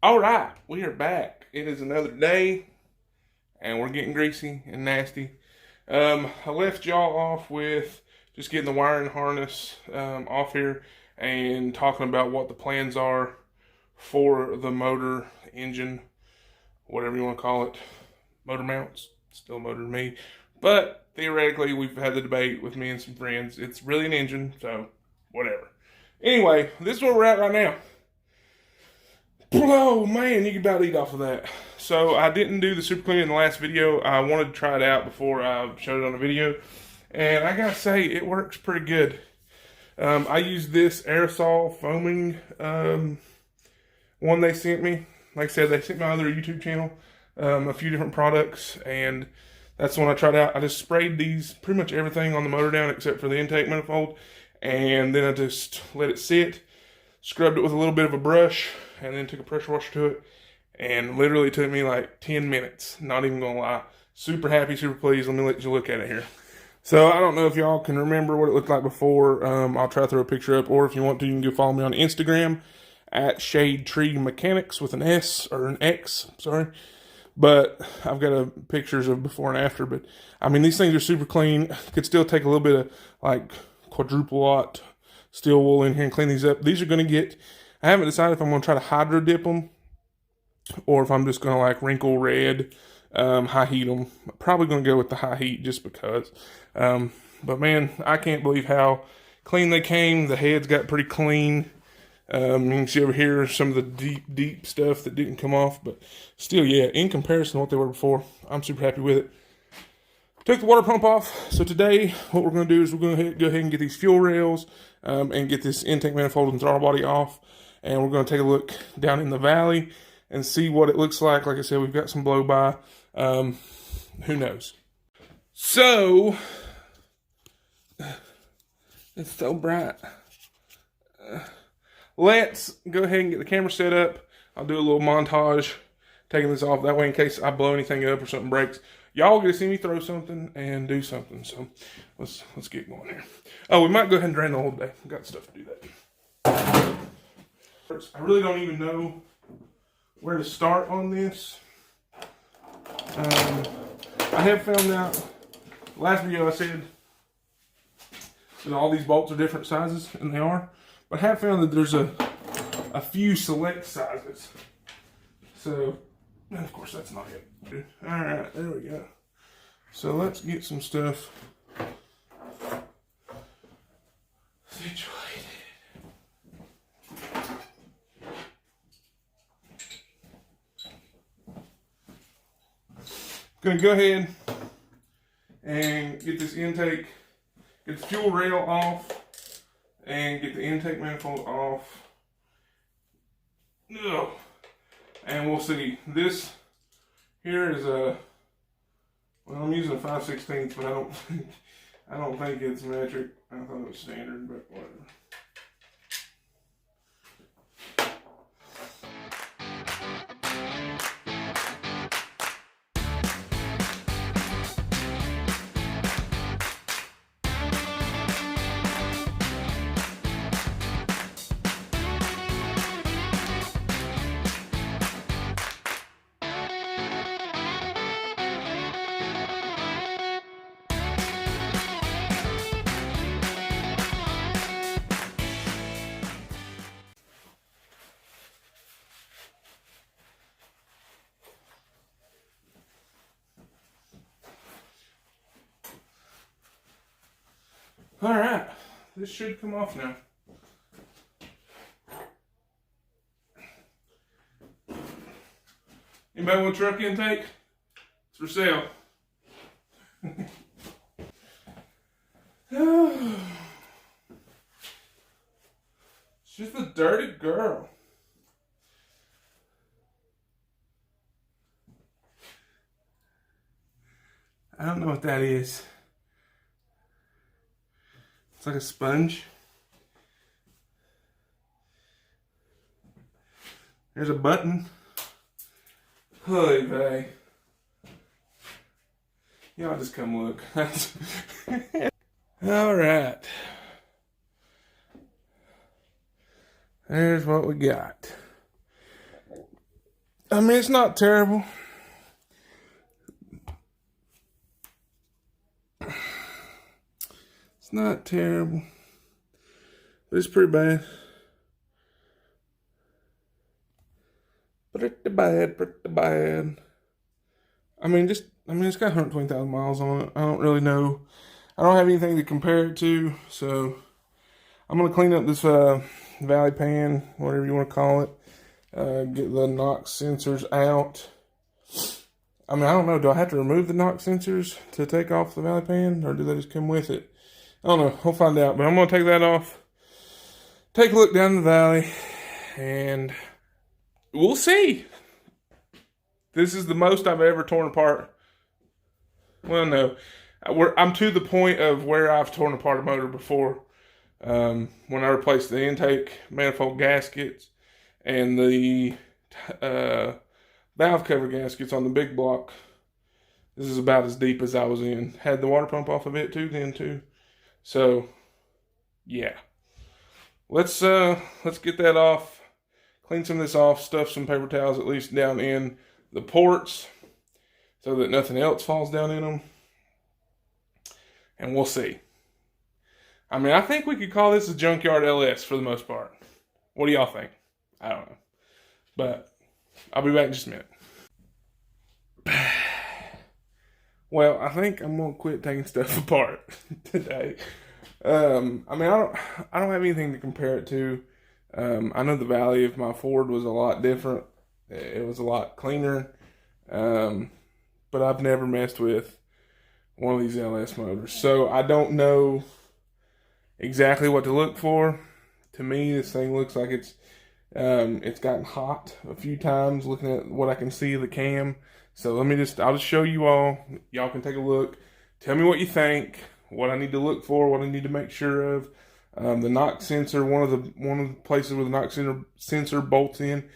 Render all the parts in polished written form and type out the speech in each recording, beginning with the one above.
All right, we are back. It is another day, and we're getting greasy and nasty. I left y'all off with just getting the wiring harness off here and talking about what the plans are for the motor, engine, whatever you want to call it. Motor mounts, still motor to me. But theoretically, we've had the debate with me and some friends. It's really an engine, so whatever. Anyway, this is where we're at right now. Oh man, you can about eat off of that. So I didn't do the super clean in the last video. I wanted to try it out before I showed it on the video. And I gotta say, it works pretty good. I used this aerosol foaming one they sent me. Like I said, they sent me on their YouTube channel a few different products. And that's the one I tried out. I just sprayed these, pretty much everything on the motor down except for the intake manifold. And then I just let it sit. Scrubbed it with a little bit of a brush, and then took a pressure washer to it, and literally took me like 10 minutes. Not even gonna lie. Super happy, super pleased. Let me let you look at it here. So I don't know if y'all can remember what it looked like before. I'll try to throw a picture up, or if you want to, you can go follow me on Instagram at Shade Tree Mechanics with an S or an X. Sorry, but I've got pictures of before and after. But I mean, these things are super clean. Could still take a little bit of like quadruple lot steel wool in here and clean these up. These are going to get, I haven't decided if I'm going to try to hydro dip them or if I'm just going to like wrinkle red, high heat them. I'm probably going to go with the high heat just because. But man, I can't believe how clean they came. The heads got pretty clean. You can see over here some of the deep stuff that didn't come off. But still, yeah, in comparison to what they were before, I'm super happy with it. Took the water pump off. So today, what we're going to do is we're going to go ahead and get these fuel rails and get this intake manifold and throttle body off. And we're going to take a look down in the valley and see what it looks like. Like I said, we've got some blow by. Who knows? So, it's so bright. Let's go ahead and get the camera set up. I'll do a little montage taking this off. That way, in case I blow anything up or something breaks, y'all get to see me throw something and do something. So let's get going here. Oh, we might go ahead and drain the whole day. We've got stuff to do that. I really don't even know where to start on this. I have found out, last video I said that all these bolts are different sizes, and they are. But I have found that there's a few select sizes. So, and of course that's not it. Alright, there we go. So let's get some stuff situated. Gonna go ahead and get this intake, get the fuel rail off, and get the intake manifold off. Ugh. And we'll see. This here is a, well, I'm using a 5/16, but I don't think it's metric. I thought it was standard, but whatever. Alright, this should come off now. Anybody want a truck intake? It's for sale. It's just a dirty girl. I don't know what that is. It's like a sponge. There's a button. Holy vey. Y'all just come look. All right. There's what we got. I mean, it's not terrible. It's not terrible. But it's pretty bad. Pretty bad, pretty bad. I mean, it's got 120,000 miles on it. I don't really know. I don't have anything to compare it to, so I'm going to clean up this valley pan, whatever you want to call it. Get the NOx sensors out. I mean, I don't know. Do I have to remove the NOx sensors to take off the valley pan, or do they just come with it? I don't know. We'll find out. But I'm going to take that off. Take a look down the valley, and we'll see. This is the most I've ever torn apart. Well, no. I'm to the point of where I've torn apart a motor before. When I replaced the intake manifold gaskets and the valve cover gaskets on the big block. This is about as deep as I was in. Had the water pump off of it too. So, yeah. Let's get that off. Clean some of this off. Stuff some paper towels at least down in the ports so that nothing else falls down in them. And we'll see. I mean, I think we could call this a junkyard LS for the most part. What do y'all think? I don't know. But I'll be back in just a minute. Well, I think I'm gonna quit taking stuff apart today. I mean, I don't have anything to compare it to. I know the value of my Ford was a lot different. It was a lot cleaner. But I've never messed with one of these LS motors, so I don't know exactly what to look for. To me, this thing looks like it's gotten hot a few times looking at what I can see of the cam. So I'll just show you all. Y'all can take a look. Tell me what you think, what I need to look for, what I need to make sure of. The NOx sensor, one of the places where the NOx sensor bolts in,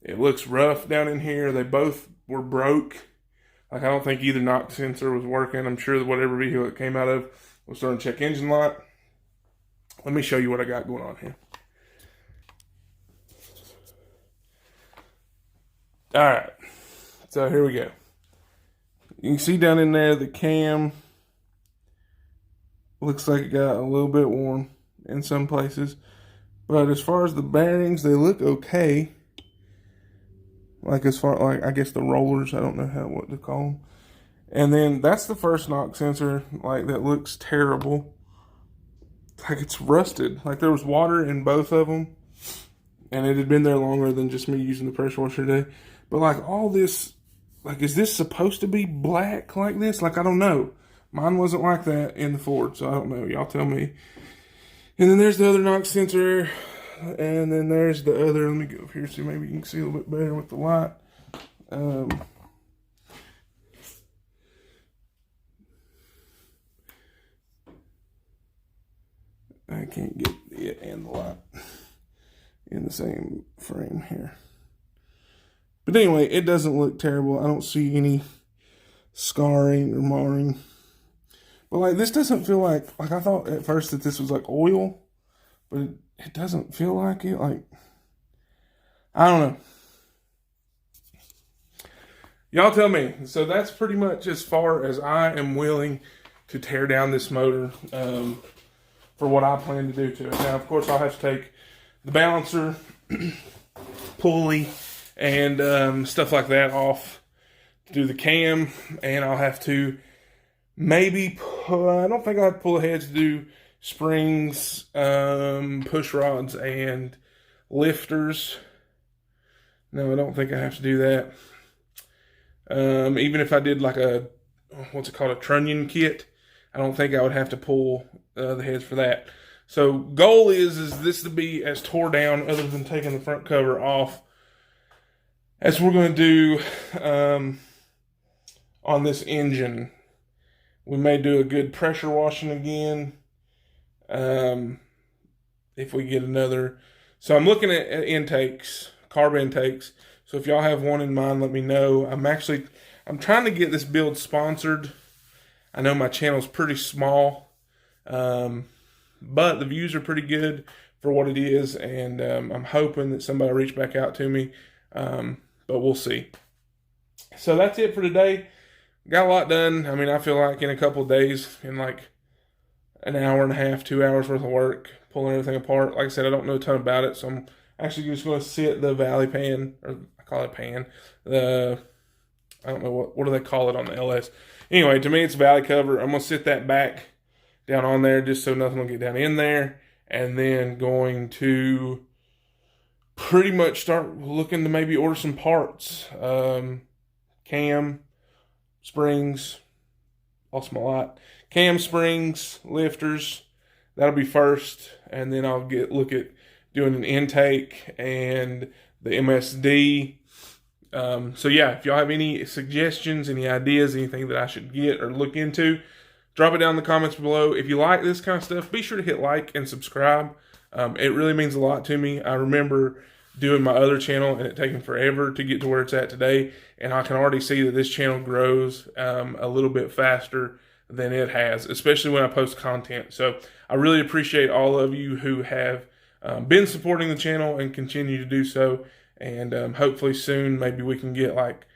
it looks rough down in here. They both were broke. Like, I don't think either NOx sensor was working. I'm sure that whatever vehicle it came out of was starting to check engine light. Let me show you what I got going on here. Alright, so here we go. You can see down in there the cam looks like it got a little bit worn in some places. But as far as the bearings, they look okay. Like I guess the rollers, I don't know what to call them. And then that's the first NOx sensor, like, that looks terrible. Like, it's rusted. Like, there was water in both of them. And it had been there longer than just me using the pressure washer today. But, like, all this, like, is this supposed to be black like this? Like, I don't know. Mine wasn't like that in the Ford, so I don't know. Y'all tell me. And then there's the other NOx sensor. And then there's the other. Let me go over here so maybe you can see a little bit better with the light. I can't get it and the light in the same frame here. But anyway, it doesn't look terrible. I don't see any scarring or marring. But, like, this doesn't feel like I thought at first that this was like oil, but it doesn't feel like it. Like, I don't know. Y'all tell me. So that's pretty much as far as I am willing to tear down this motor for what I plan to do to it. Now, of course, I'll have to take the balancer, pulley, and stuff like that off to do the cam. And I'll have to maybe I don't think I'll have to pull the heads to do springs, push rods, and lifters. No, I don't think I have to do that. Even if I did like a, what's it called, a trunnion kit, I don't think I would have to pull the heads for that. So goal is this to be as tore down, other than taking the front cover off, as we're going to do on this engine. We may do a good pressure washing again if we get another. So I'm looking at intakes, carb intakes. So if y'all have one in mind, let me know. I'm trying to get this build sponsored. I know my channel's pretty small, but the views are pretty good for what it is, and I'm hoping that somebody will reach back out to me but we'll see. So that's it for today. Got a lot done. I mean, I feel like in a couple of days, in like an hour and a half, 2 hours worth of work, pulling everything apart. Like I said, I don't know a ton about it, so I'm actually just going to sit the valley pan, or I call it pan, I don't know, what do they call it on the LS? Anyway, to me, it's a valley cover. I'm going to sit that back down on there just so nothing will get down in there. And then going to pretty much start looking to maybe order some parts. Cam, springs, lost my lot. Cam, springs, lifters, that'll be first. And then I'll look at doing an intake and the MSD. So yeah, if y'all have any suggestions, any ideas, anything that I should get or look into, drop it down in the comments below. If you like this kind of stuff, be sure to hit like and subscribe. It really means a lot to me. I remember doing my other channel and it taking forever to get to where it's at today. And I can already see that this channel grows a little bit faster than it has, especially when I post content. So I really appreciate all of you who have been supporting the channel and continue to do so. And hopefully soon, maybe we can get like,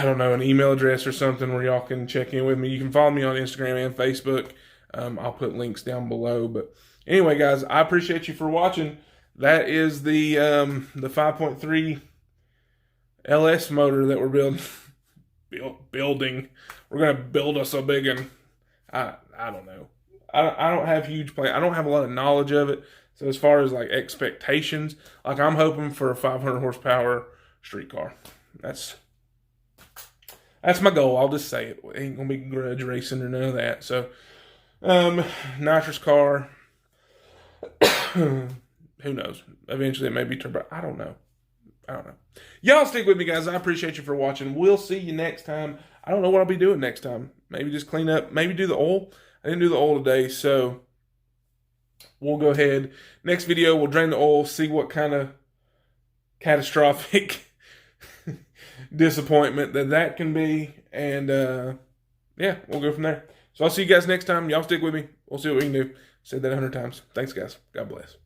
I don't know, an email address or something where y'all can check in with me. You can follow me on Instagram and Facebook. I'll put links down below. But anyway, guys, I appreciate you for watching. That is the 5.3 LS motor that we're building. We're gonna build us a big one. I don't know. I don't have huge plans. I don't have a lot of knowledge of it. So as far as like expectations, like I'm hoping for a 500 horsepower street car. That's my goal. I'll just say it. It ain't gonna be grudge racing or none of that. So, nitrous car. Who knows? Eventually it may be turbo. I don't know. Y'all stick with me, guys. I appreciate you for watching. We'll see you next time. I don't know what I'll be doing next time. Maybe just clean up. Maybe do the oil. I didn't do the oil today, so we'll go ahead. Next video, we'll drain the oil, see what kind of catastrophic disappointment that can be. And, yeah, we'll go from there. So I'll see you guys next time. Y'all stick with me. We'll see what we can do. Said that 100 times. Thanks, guys. God bless.